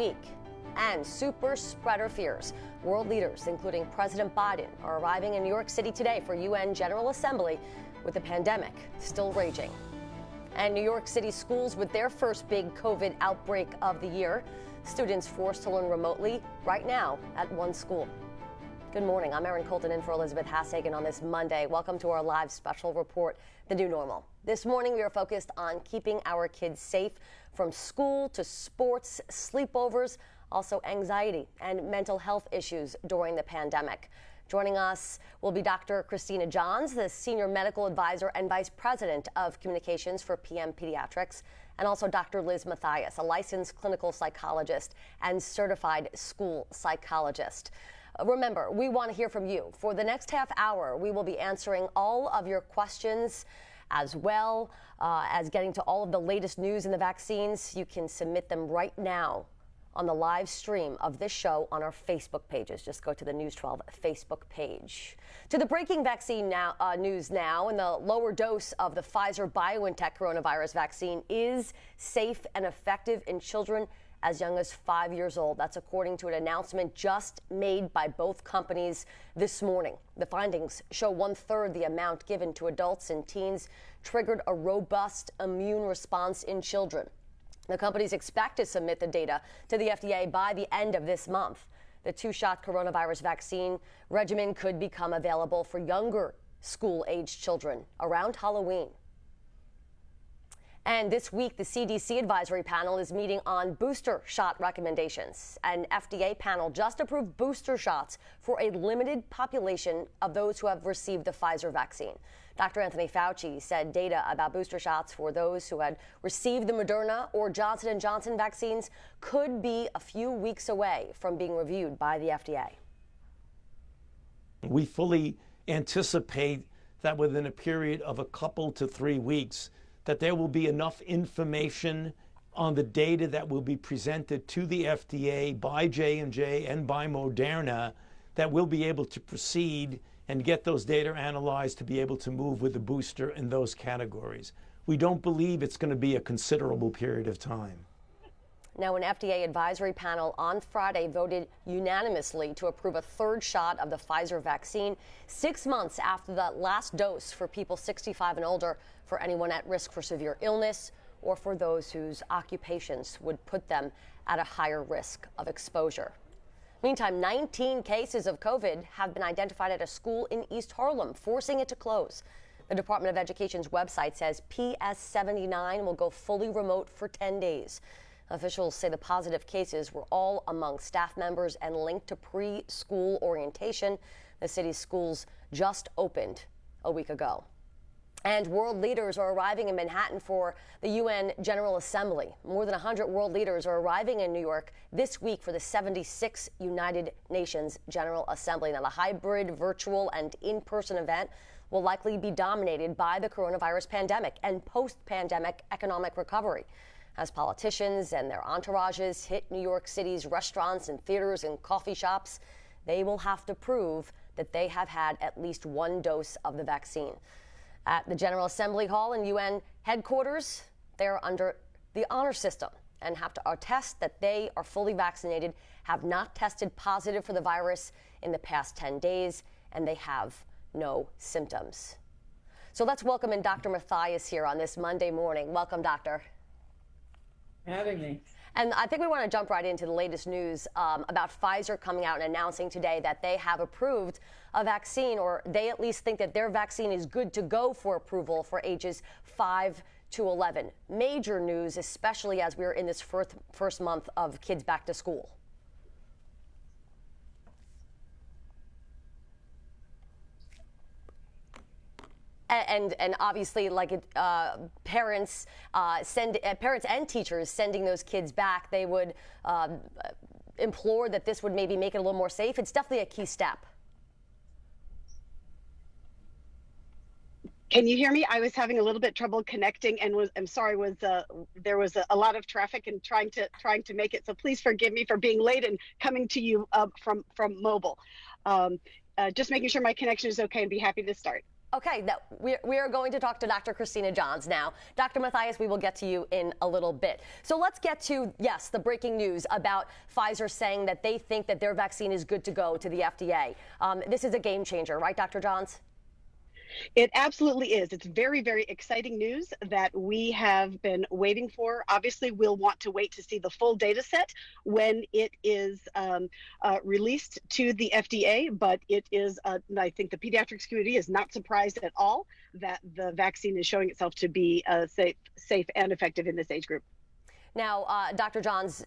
week. And super spreader fears. World leaders, including President Biden, are arriving in New York City today for UN General Assembly with the pandemic still raging. And New York City schools with their first big COVID outbreak of the year. Students forced to learn remotely right now at one school. Good morning. I'm Erin Colton in for Elizabeth Hasagen on this Monday. Welcome to our live special report, The New Normal. This morning we are focused on keeping our kids safe from school to sports, sleepovers, also anxiety and mental health issues during the pandemic. Joining us will be Dr. Christina Johns, the Senior Medical Advisor and Vice President of Communications for PM Pediatrics, and also Dr. Liz Matheis, a licensed clinical psychologist and certified school psychologist. Remember, we want to hear from you. For the next half hour, we will be answering all of your questions as well as getting to all of the latest news in the vaccines. You can submit them right now on the live stream of this show on our Facebook pages. Just go to the News 12 Facebook page. To the breaking vaccine news now, and the lower dose of the Pfizer Bioentech coronavirus vaccine is safe and effective in children as young as 5 years old. That's according to an announcement just made by both companies this morning. The findings show 1/3 the amount given to adults and teens triggered a robust immune response in children. The companies expect to submit the data to the FDA by the end of this month. The two-shot coronavirus vaccine regimen could become available for younger school-aged children around Halloween. And this week, the CDC advisory panel is meeting on booster shot recommendations. An FDA panel just approved booster shots for a limited population of those who have received the Pfizer vaccine. Dr. Anthony Fauci said data about booster shots for those who had received the Moderna or Johnson & Johnson vaccines could be a few weeks away from being reviewed by the FDA. We fully anticipate that within a period of a couple to 3 weeks, that there will be enough information on the data that will be presented to the FDA by J&J and by Moderna that we'll be able to proceed and get those data analyzed to be able to move with the booster in those categories. We don't believe it's going to be a considerable period of time. Now, an FDA advisory panel on Friday voted unanimously to approve a third shot of the Pfizer vaccine 6 months after the last dose for people 65 and older, for anyone at risk for severe illness or for those whose occupations would put them at a higher risk of exposure. Meantime, 19 cases of COVID have been identified at a school in East Harlem, forcing it to close. The Department of Education's website says PS79 will go fully remote for 10 days. Officials say the positive cases were all among staff members and linked to preschool orientation. The city's schools just opened a week ago. And world leaders are arriving in Manhattan for the UN General Assembly. More than 100 world leaders are arriving in New York this week for the 76th United Nations General Assembly. Now, the hybrid, virtual, and in-person event will likely be dominated by the coronavirus pandemic and post-pandemic economic recovery. As politicians and their entourages hit New York City's restaurants and theaters and coffee shops, they will have to prove that they have had at least one dose of the vaccine. At the General Assembly Hall in UN headquarters, they're under the honor system and have to attest that they are fully vaccinated, have not tested positive for the virus in the past 10 days, and they have no symptoms. So let's welcome in Dr. Matheis here on this Monday morning. Welcome, Doctor. Having me. And I think we want to jump right into the latest news about Pfizer coming out and announcing today that they have approved a vaccine, or they at least think that their vaccine is good to go for approval for ages 5 to 11. Major news, especially as we're in this first month of kids back to school. And obviously, like parents and teachers sending those kids back, they would implore that this would maybe make it a little more safe. It's definitely a key step. Can you hear me? I was having a little bit trouble connecting, and there was a lot of traffic and trying to make it. So please forgive me for being late and coming to you from mobile. Just making sure my connection is okay, and be happy to start. Okay, we are going to talk to Dr. Christina Johns now. Dr. Matheis, we will get to you in a little bit. So let's get to, yes, the breaking news about Pfizer saying that they think that their vaccine is good to go to the FDA. This is a game changer, right, Dr. Johns? It absolutely is. It's very, very exciting news that we have been waiting for. Obviously, we'll want to wait to see the full data set when it is released to the FDA, but it is, I think the pediatrics community is not surprised at all that the vaccine is showing itself to be safe and effective in this age group. Now, Dr. Johns,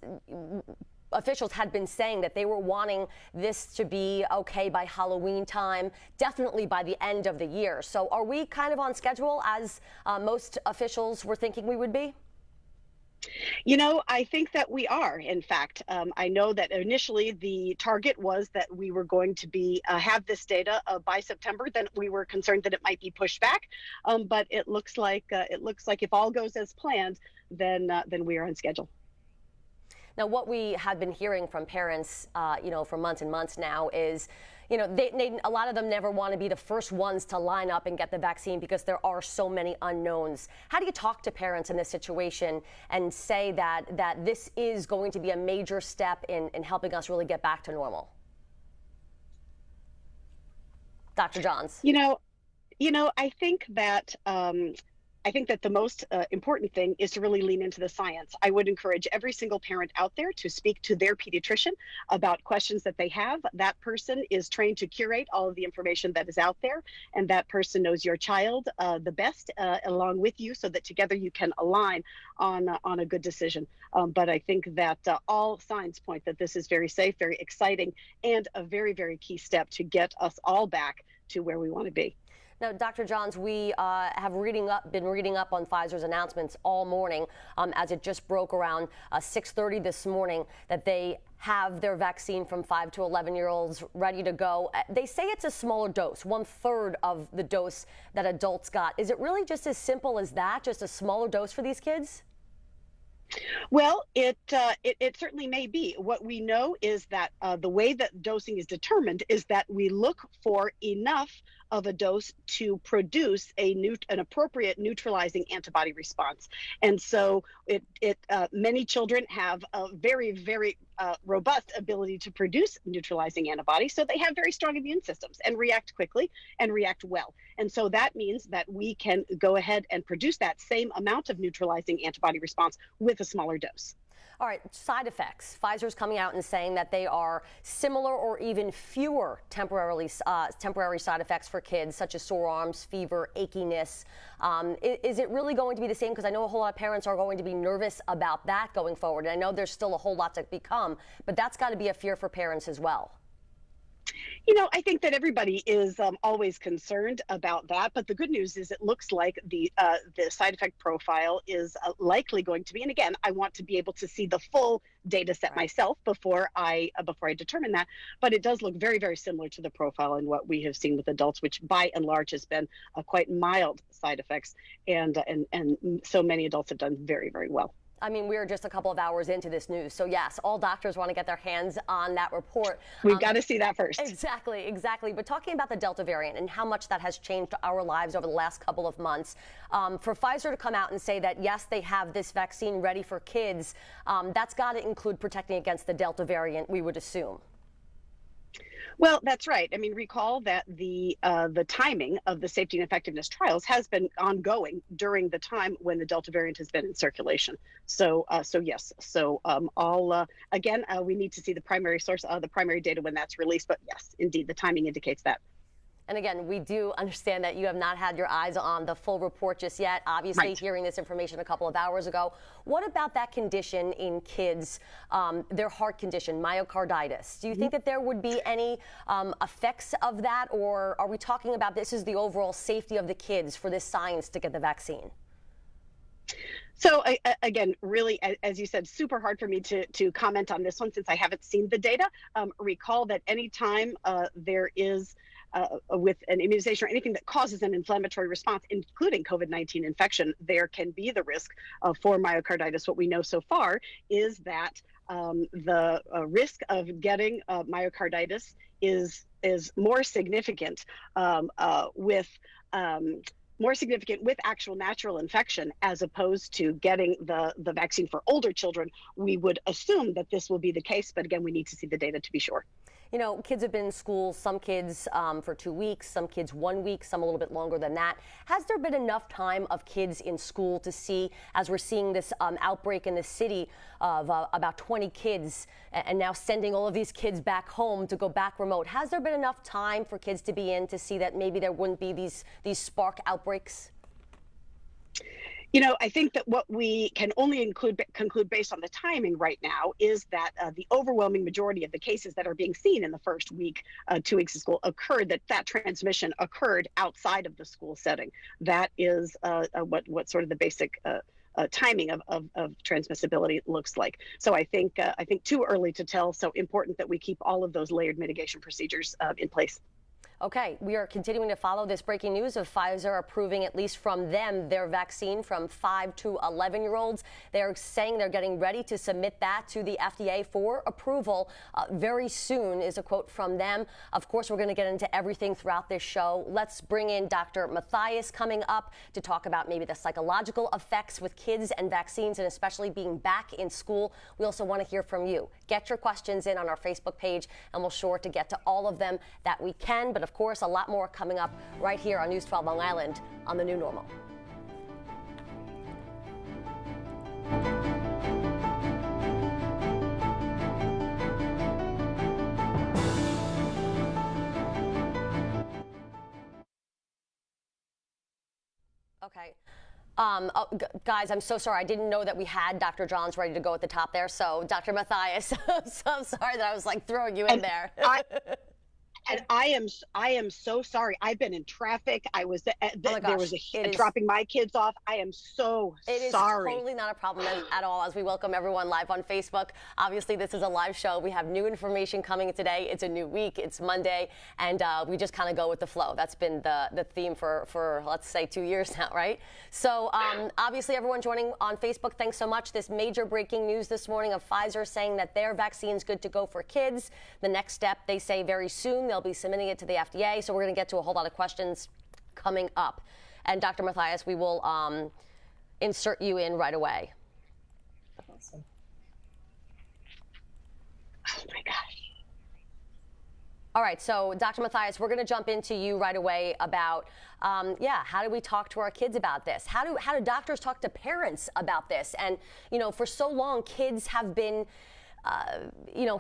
officials had been saying that they were wanting this to be okay by Halloween time, definitely by the end of the year. So are we kind of on schedule as most officials were thinking we would be? You know, I think that we are, in fact. I know that initially the target was that we were going to be have this data by September. Then we were concerned that it might be pushed back, but it looks like if all goes as planned, then we are on schedule. Now, what we have been hearing from parents, for months and months now is, a lot of them never want to be the first ones to line up and get the vaccine because there are so many unknowns. How do you talk to parents in this situation and say that this is going to be a major step in helping us really get back to normal? Dr. Johns. I think that the most important thing is to really lean into the science. I would encourage every single parent out there to speak to their pediatrician about questions that they have. That person is trained to curate all of the information that is out there, and that person knows your child the best along with you so that together you can align on a good decision. But I think that all signs point that this is very safe, very exciting, and a very, very key step to get us all back to where we want to be. Now, Dr. Johns, we have been reading up on Pfizer's announcements all morning as it just broke around 6:30 this morning that they have their vaccine from 5 to 11-year-olds ready to go. They say it's a smaller dose, 1/3 of the dose that adults got. Is it really just as simple as that, just a smaller dose for these kids? Well, it certainly may be. What we know is that the way that dosing is determined is that we look for enough of a dose to produce an appropriate neutralizing antibody response. And so many children have a very, very robust ability to produce neutralizing antibodies. So they have very strong immune systems and react quickly and react well. And so that means that we can go ahead and produce that same amount of neutralizing antibody response with a smaller dose. All right, side effects. Pfizer's coming out and saying that they are similar or even fewer temporary side effects for kids, such as sore arms, fever, achiness. Is it really going to be the same? Because I know a whole lot of parents are going to be nervous about that going forward. And I know there's still a whole lot to become, but that's got to be a fear for parents as well. I think that everybody is always concerned about that. But the good news is it looks like the side effect profile is likely going to be. And again, I want to be able to see the full data set myself before I determine that. But it does look very, very similar to the profile in what we have seen with adults, which by and large has been quite mild side effects. And so many adults have done very, very well. I mean, we're just a couple of hours into this news. So, yes, all doctors want to get their hands on that report. We've got to see that first. Exactly. But talking about the Delta variant and how much that has changed our lives over the last couple of months, for Pfizer to come out and say that, yes, they have this vaccine ready for kids, that's got to include protecting against the Delta variant, we would assume. Well, that's right. I mean, recall that the timing of the safety and effectiveness trials has been ongoing during the time when the Delta variant has been in circulation. So yes. So again, we need to see the primary source, the primary data when that's released. But yes, indeed, the timing indicates that. And again, we do understand that you have not had your eyes on the full report just yet, obviously right. Hearing this information a couple of hours ago. What about that condition in kids, their heart condition, myocarditis? Do you think that there would be any effects of that, or are we talking about this is the overall safety of the kids for this science to get the vaccine? So again, really, as you said, super hard for me to comment on this one since I haven't seen the data. Recall that anytime there is with an immunization or anything that causes an inflammatory response, including COVID-19 infection, there can be the risk for myocarditis. What we know so far is that the risk of getting myocarditis is more significant with more significant with actual natural infection as opposed to getting the vaccine for older children, we would assume that this will be the case. But again, we need to see the data to be sure. You know, kids have been in school, some kids for 2 weeks, some kids 1 week, some a little bit longer than that. Has there been enough time of kids in school to see, as we're seeing this outbreak in the city of about 20 kids, and now sending all of these kids back home to go back remote, has there been enough time for kids to be in to see that maybe there wouldn't be these spark outbreaks? You know, I think that what we can only conclude based on the timing right now is that the overwhelming majority of the cases that are being seen in the first week, 2 weeks of school, that transmission occurred outside of the school setting. That is what sort of the basic timing of transmissibility looks like. So I think too early to tell. So important that we keep all of those layered mitigation procedures in place. Okay, we are continuing to follow this breaking news of Pfizer approving, at least from them, their vaccine from 5 to 11-year-olds. They're saying they're getting ready to submit that to the FDA for approval very soon, is a quote from them. Of course, we're going to get into everything throughout this show. Let's bring in Dr. Matheis coming up to talk about maybe the psychological effects with kids and vaccines, and especially being back in school. We also want to hear from you. Get your questions in on our Facebook page, and we'll sure to get to all of them that we can. But of course, a lot more coming up right here on News 12 Long Island on The New Normal. Okay. Guys, I'm so sorry. I didn't know that we had Dr. Johns ready to go at the top there. So, Dr. Matheis, I'm so sorry that I was like throwing you in there. And I am so sorry. I've been in traffic. I was there was dropping my kids off. I am so sorry. It is totally not a problem at all, as we welcome everyone live on Facebook. Obviously, this is a live show. We have new information coming today. It's a new week. It's Monday, and we just kind of go with the flow. That's been the theme for let's say 2 years now, right? So obviously, everyone joining on Facebook, thanks so much. This major breaking news this morning of Pfizer saying that their vaccine's good to go for kids. The next step, they say very soon, they'll be submitting it to the FDA. So we're going to get to a whole lot of questions coming up. And Dr. Matheis, we will insert you in right away. Awesome. Oh my gosh. All right, so Dr. Matheis, we're going to jump into you right away about, how do we talk to our kids about this? How do doctors talk to parents about this? And, you know, for so long, kids have been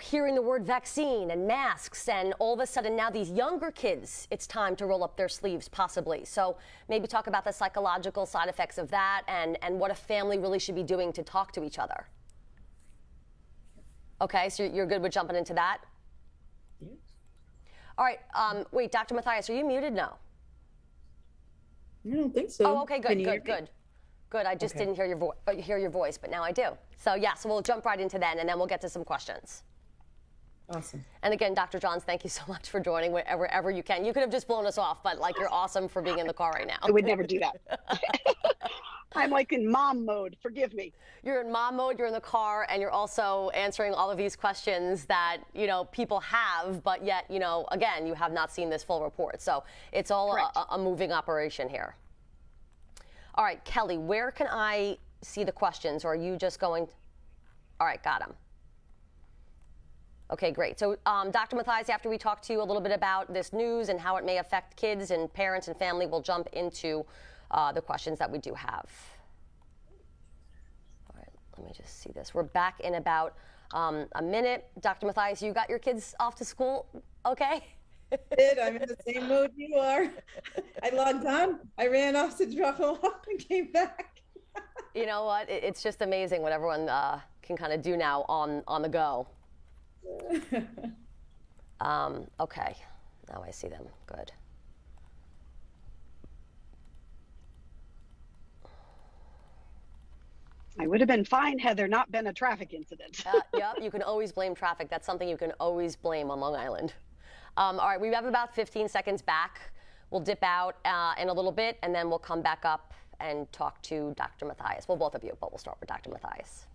hearing the word vaccine and masks, and all of a sudden now these younger kids, it's time to roll up their sleeves possibly. So maybe talk about the psychological side effects of that and what a family really should be doing to talk to each other. Okay, so you're good with jumping into that? Yes. All right, wait, Dr. Matheis, are you muted? No. I don't think so. Oh, okay, good. I just didn't hear your voice, but now I do. So so we'll jump right into then, and then we'll get to some questions. Awesome. And again, Dr. Johns, thank you so much for joining wherever you can. You could have just blown us off, but like you're awesome for being in the car right now. I would never do that. I'm like in mom mode. Forgive me. You're in mom mode, you're in the car, and you're also answering all of these questions that, people have, but yet, again, you have not seen this full report. So it's all a moving operation here. All right, Kelly, where can I see the questions, or are you just going? All right, got them. Okay, great. So, Dr. Matheis, after we talk to you a little bit about this news and how it may affect kids and parents and family, we'll jump into the questions that we do have. All right, let me just see this. We're back in about a minute. Dr. Matheis, you got your kids off to school, okay? I'm in the same mood you are. I logged on. I ran off to drop them off and came back. You know what? It's just amazing what everyone can kind of do now on the go. Okay. Now I see them. Good. I would have been fine had there not been a traffic incident. Yep, you can always blame traffic. That's something you can always blame on Long Island. All right, we have about 15 seconds back. We'll dip out in a little bit, and then we'll come back up and talk to Dr. Matheis. Well, both of you, but we'll start with Dr. Matheis.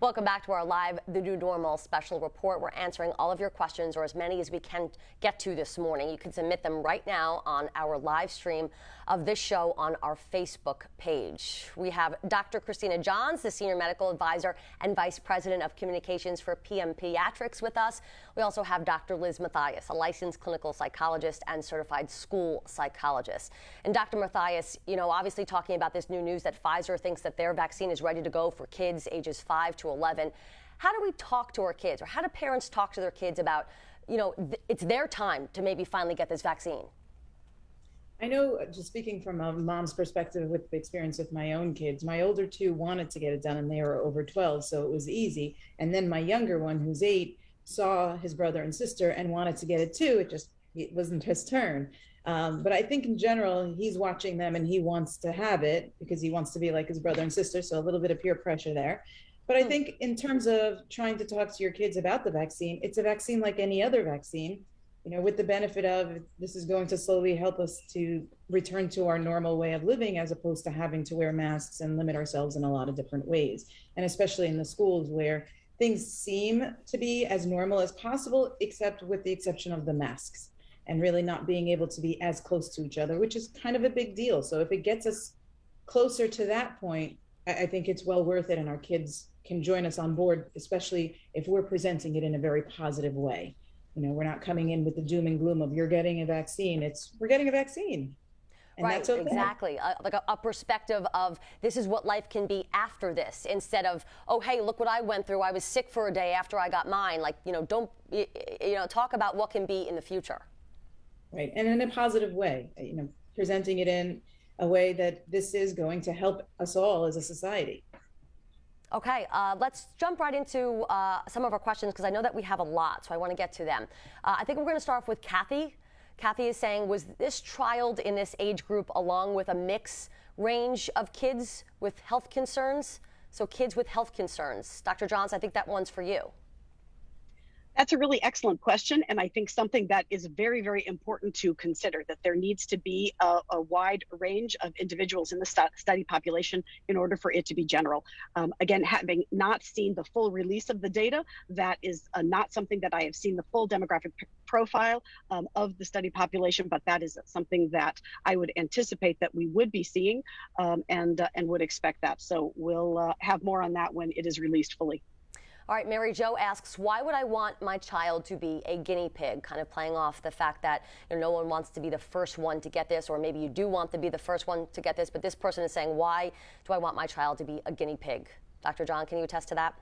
Welcome back to our live The New Normal special report. We're answering all of your questions, or as many as we can get to this morning. You can submit them right now on our live stream of this show on our Facebook page. We have Dr. Christina Johns, the Senior Medical Advisor and Vice President of Communications for Pediatrics with us. We also have Dr. Liz Matheis, a licensed clinical psychologist and certified school psychologist. And Dr. Matheis, obviously talking about this new news that Pfizer thinks that their vaccine is ready to go for kids ages 5 to 11. How do we talk to our kids, or how do parents talk to their kids about, it's their time to maybe finally get this vaccine? I know, just speaking from a mom's perspective with the experience with my own kids, my older two wanted to get it done and they were over 12, so it was easy. And then my younger one, who's 8, saw his brother and sister and wanted to get it too. It wasn't his turn. But I think in general, he's watching them and he wants to have it because he wants to be like his brother and sister. So a little bit of peer pressure there. But I think in terms of trying to talk to your kids about the vaccine, it's a vaccine like any other vaccine, with the benefit of this is going to slowly help us to return to our normal way of living, as opposed to having to wear masks and limit ourselves in a lot of different ways. And especially in the schools where things seem to be as normal as possible, except with the exception of the masks and really not being able to be as close to each other, which is kind of a big deal. So if it gets us closer to that point, I think it's well worth it, and our kids can join us on board, especially if we're presenting it in a very positive way. We're not coming in with the doom and gloom of you're getting a vaccine. We're getting a vaccine. And right, that's okay. Exactly. Like a perspective of this is what life can be after this, instead of, oh, hey, look what I went through. I was sick for a day after I got mine. Don't talk about what can be in the future. Right, and in a positive way, presenting it in a way that this is going to help us all as a society. Okay, let's jump right into some of our questions, because I know that we have a lot, so I want to get to them. I think we're going to start off with Kathy. Kathy is saying, was this trialed in this age group along with a mix range of kids with health concerns? So kids with health concerns. Dr. Johns, I think that one's for you. That's a really excellent question, and I think something that is very, very important to consider, that there needs to be a wide range of individuals in the study population in order for it to be general. Again, having not seen the full release of the data, that is not something that I have seen the full demographic profile of the study population, but that is something that I would anticipate that we would be seeing and would expect that. So we'll have more on that when it is released fully. All right, Mary Jo asks, why would I want my child to be a guinea pig? Kind of playing off the fact that no one wants to be the first one to get this, or maybe you do want to be the first one to get this, but this person is saying, why do I want my child to be a guinea pig? Dr. John, can you attest to that?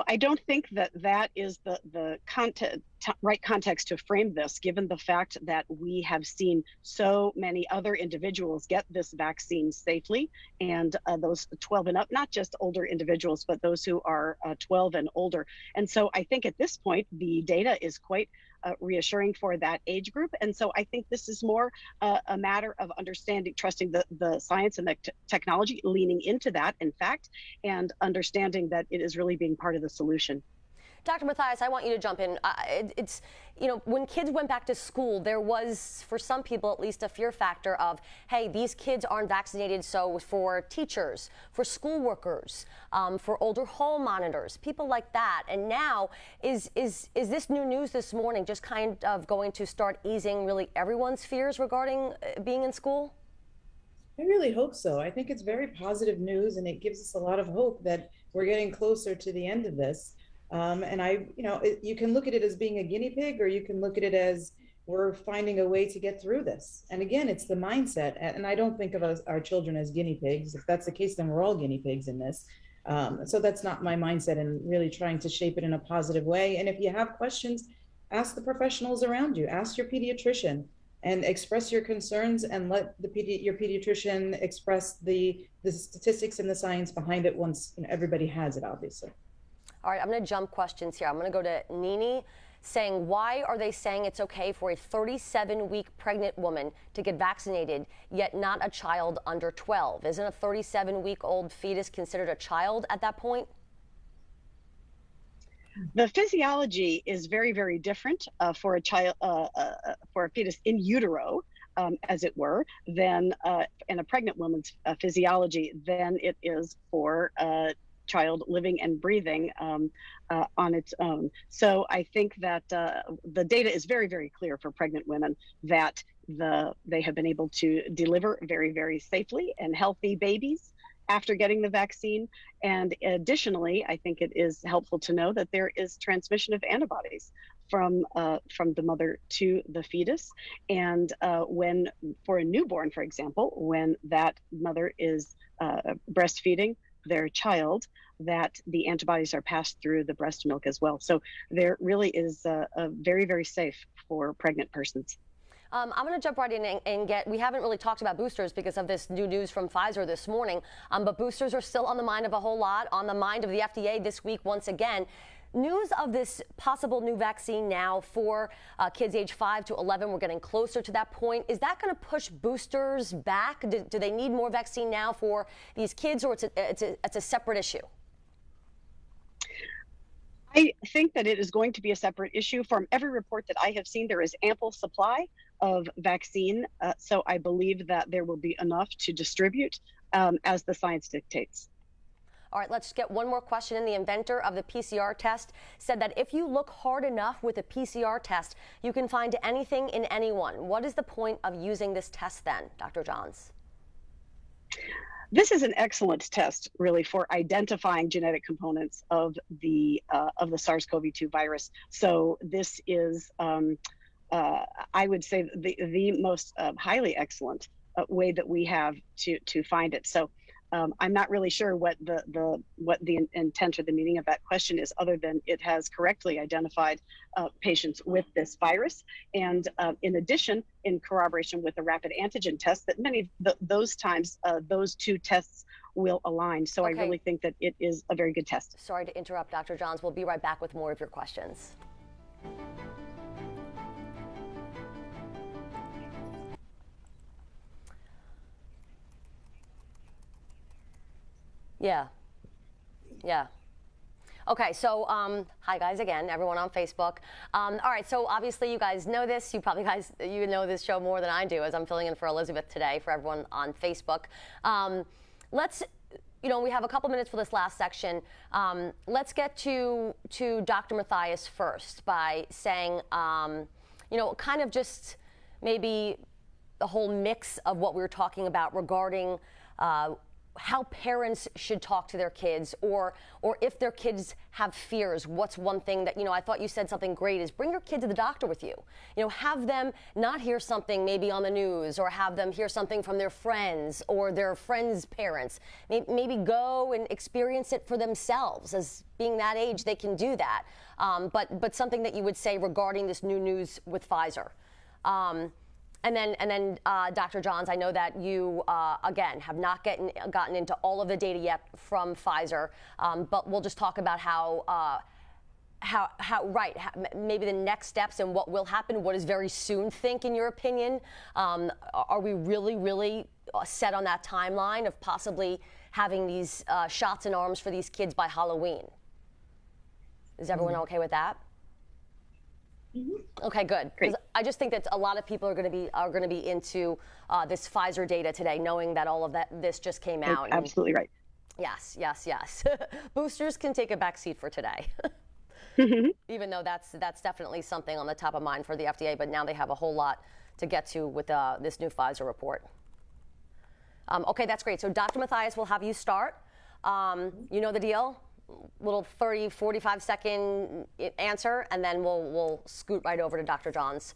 I don't think that is the right context to frame this, given the fact that we have seen so many other individuals get this vaccine safely, and those 12 and up, not just older individuals, but those who are 12 and older. And so I think at this point, the data is quite reassuring for that age group. And so I think this is more a matter of understanding, trusting the science and the technology, leaning into that, in fact, and understanding that it is really being part of the solution. Dr. Matheis, I want you to jump in. When kids went back to school, there was, for some people at least, a fear factor of, hey, these kids aren't vaccinated, so for teachers, for school workers, for older hall monitors, people like that. And now, is this new news this morning just kind of going to start easing really everyone's fears regarding being in school? I really hope so. I think it's very positive news, and it gives us a lot of hope that we're getting closer to the end of this. And you can look at it as being a guinea pig, or you can look at it as we're finding a way to get through this. And again, it's the mindset. And I don't think of our children as guinea pigs. If that's the case, then we're all guinea pigs in this. So that's not my mindset, and really trying to shape it in a positive way. And if you have questions, ask the professionals around you, ask your pediatrician, and express your concerns, and let your pediatrician express the statistics and the science behind it once everybody has it, obviously. All right, I'm going to jump questions here. I'm going to go to Nini, saying, why are they saying it's okay for a 37-week pregnant woman to get vaccinated, yet not a child under 12? Isn't a 37-week-old fetus considered a child at that point? The physiology is very, very different for a child, for a fetus in utero, as it were, than in a pregnant woman's physiology than it is for child living and breathing on its own. So I think that the data is very, very clear for pregnant women that they have been able to deliver very, very safely and healthy babies after getting the vaccine. And additionally, I think it is helpful to know that there is transmission of antibodies from the mother to the fetus. And when, for a newborn, for example, when that mother is breastfeeding their child, that the antibodies are passed through the breast milk as well. So there really is a very, very safe for pregnant persons. I'm going to jump right in and we haven't really talked about boosters because of this new news from Pfizer this morning, but boosters are still on the mind of a whole lot, on the mind of the FDA this week once again. News of this possible new vaccine now for kids age 5 to 11. We're getting closer to that point. Is that going to push boosters back? Do they need more vaccine now for these kids, or it's a separate issue? I think that it is going to be a separate issue. From every report that I have seen, there is ample supply of vaccine. So I believe that there will be enough to distribute as the science dictates. All right, let's get one more question in. The inventor of the PCR test said that if you look hard enough with a PCR test, you can find anything in anyone. What is the point of using this test then, Dr. Johns? This is an excellent test, really, for identifying genetic components of the SARS-CoV-2 virus. So this is, I would say, the most highly excellent way that we have to find it. So I'm not really sure what the intent or the meaning of that question is, other than it has correctly identified patients with this virus. And in addition, in corroboration with the rapid antigen test, that many of those times, those two tests will align. So okay. I really think that it is a very good test. Sorry to interrupt, Dr. Johns. We'll be right back with more of your questions. Yeah. Okay, so hi guys again, everyone on Facebook. All right, so obviously you guys know this. You know this show more than I do, as I'm filling in for Elizabeth today for everyone on Facebook. We have a couple minutes for this last section. Let's get to Dr. Matheis first by saying, kind of just maybe the whole mix of what we were talking about regarding how parents should talk to their kids, or if their kids have fears. What's one thing that, I thought you said something great, is bring your kid to the doctor with you. Have them not hear something maybe on the news, or have them hear something from their friends or their friends' parents. Maybe go and experience it for themselves. As being that age, they can do that. But something that you would say regarding this new news with Pfizer. And then, Dr. Johns, I know that you, again, have not gotten into all of the data yet from Pfizer, but we'll just talk about maybe the next steps and what will happen. What does very soon think, in your opinion? Are we really set on that timeline of possibly having these shots in arms for these kids by Halloween? Is everyone okay with that? Okay, good. Great. I just think that a lot of people are going to be into this Pfizer data today, knowing that all of this just came out. Absolutely right. Yes. Boosters can take a back seat for today, even though that's definitely something on the top of mind for the FDA. But now they have a whole lot to get to with this new Pfizer report. Okay, that's great. So Dr. Matheis, we'll have you start. You know the deal. Little 30, 45 second answer, and then we'll scoot right over to Dr. Johns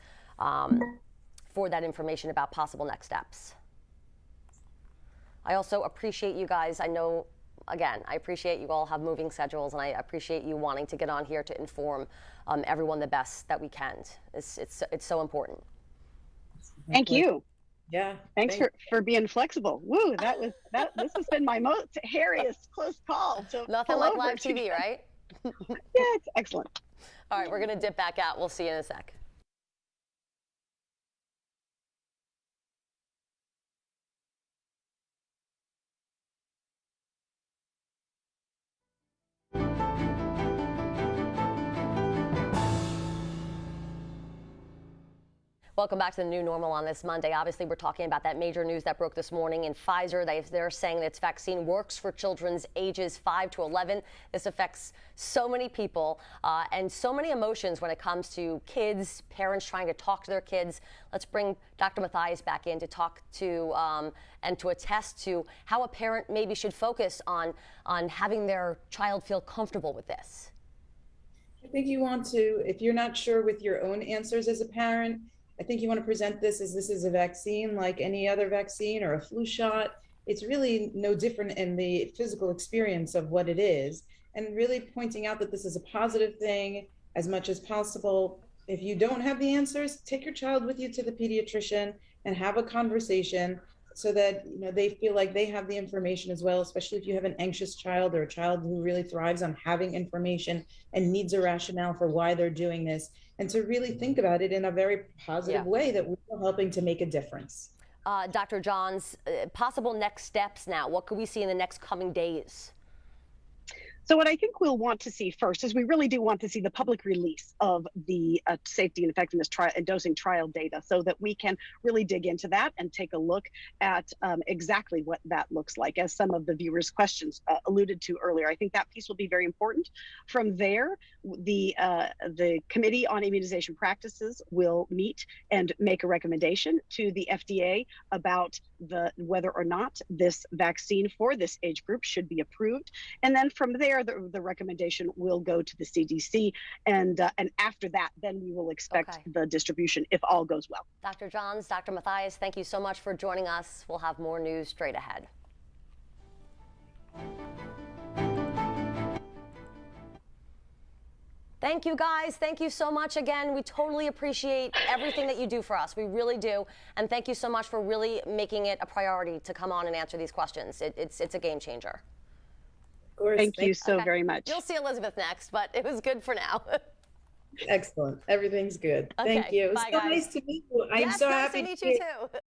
for that information about possible next steps. I also appreciate you guys. I know, again, I appreciate you all have moving schedules, and I appreciate you wanting to get on here to inform everyone the best that we can. It's so important. Thank you. Yeah. Thanks for being flexible. Woo, this has been my most hairiest close call. Nothing like live TV, right? Yeah, it's excellent. All right, we're going to dip back out. We'll see you in a sec. Welcome back to the new normal on this Monday. Obviously, we're talking about that major news that broke this morning in Pfizer. They're saying that its vaccine works for children's ages 5 to 11. This affects so many people and so many emotions when it comes to kids, parents trying to talk to their kids. Let's bring Dr. Matheis back in to talk to and to attest to how a parent maybe should focus on having their child feel comfortable with this. I think you want to, if you're not sure with your own answers as a parent, I think you want to present this is a vaccine like any other vaccine or a flu shot. It's really no different in the physical experience of what it is, and really pointing out that this is a positive thing as much as possible. If you don't have the answers, take your child with you to the pediatrician and have a conversation so that they feel like they have the information as well, especially if you have an anxious child or a child who really thrives on having information and needs a rationale for why they're doing this, and to really think about it in a very positive way that we're helping to make a difference. Dr. Johns, possible next steps now. What could we see in the next coming days? So what I think we'll want to see first is we really do want to see the public release of the safety and effectiveness and dosing trial data so that we can really dig into that and take a look at exactly what that looks like, as some of the viewers' questions alluded to earlier. I think that piece will be very important. From there, the Committee on Immunization Practices will meet and make a recommendation to the FDA about whether or not this vaccine for this age group should be approved. And then from there, the recommendation will go to the CDC, and after that, then we will expect the distribution if all goes well. Dr. Johns, Dr. Matheis, thank you so much for joining us. We'll have more news straight ahead. Thank you, guys. Thank you so much again. We totally appreciate everything that you do for us. We really do. And thank you so much for really making it a priority to come on and answer these questions. It's a game changer. Thank you so very much. You'll see Elizabeth next, but it was good for now. Excellent. Everything's good. Okay, Thank you. It was bye, so guys. nice to meet you. I'm yes, so nice happy to meet you too.